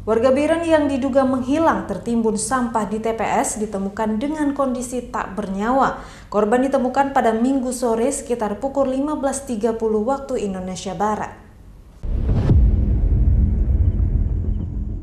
Warga Biren yang diduga menghilang tertimbun sampah di TPS ditemukan dengan kondisi tak bernyawa. Korban ditemukan pada Minggu sore sekitar pukul 15.30 waktu Indonesia Barat.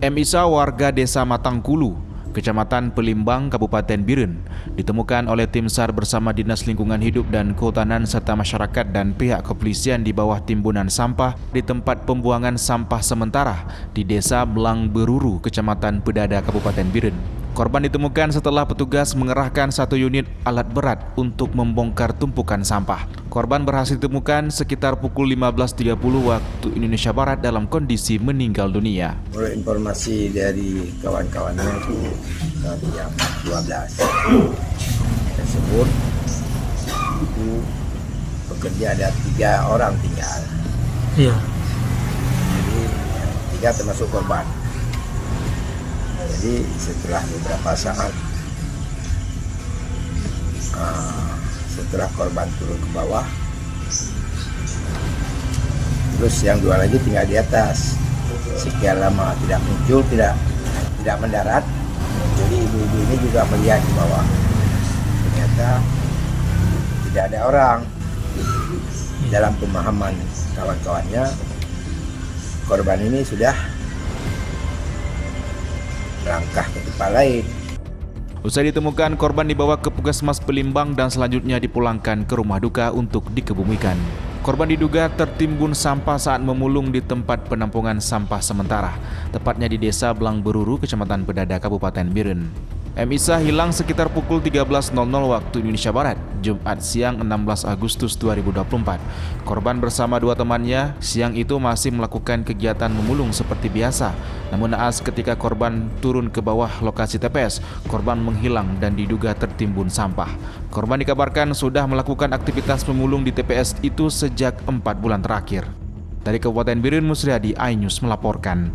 M. Isa, warga desa Matangkulu, Kecamatan Pelimbang, Kabupaten Biren, ditemukan oleh tim SAR bersama Dinas Lingkungan Hidup dan Kehutanan serta masyarakat dan pihak kepolisian di bawah timbunan sampah di tempat pembuangan sampah sementara di Desa Belang Beruru, Kecamatan Pedada, Kabupaten Biren. Korban ditemukan setelah petugas mengerahkan 1 unit alat berat untuk membongkar tumpukan sampah. Korban berhasil ditemukan sekitar pukul 15.30 waktu Indonesia Barat dalam kondisi meninggal dunia. Menurut informasi dari kawan-kawannya itu jam 12 tersebut itu bekerja ada 3 orang tinggal. Iya. Jadi 3 termasuk korban. Jadi setelah beberapa saat setelah korban turun ke bawah, terus yang 2 lagi tinggal di atas. Sekian lama tidak muncul, tidak mendarat. Jadi ibu-ibu ini juga melihat di bawah. Ternyata tidak ada orang. Dalam pemahaman kawan-kawannya, korban ini sudah melangkah ke tempat lain. Usai ditemukan, korban dibawa ke Puskesmas Pelimbang dan selanjutnya dipulangkan ke rumah duka untuk dikebumikan. Korban diduga tertimbun sampah saat memulung di tempat penampungan sampah sementara, tepatnya di Desa Belang Beruru, Kecamatan Pedada, Kabupaten Biren. M. Isa hilang sekitar pukul 13.00 waktu Indonesia Barat, Jumat siang 16 Agustus 2024. Korban bersama 2 temannya siang itu masih melakukan kegiatan memulung seperti biasa. Namun naas ketika korban turun ke bawah lokasi TPS, korban menghilang dan diduga tertimbun sampah. Korban dikabarkan sudah melakukan aktivitas memulung di TPS itu sejak 4 bulan terakhir. Dari Kabupaten Biren, Musriadi, iNews melaporkan.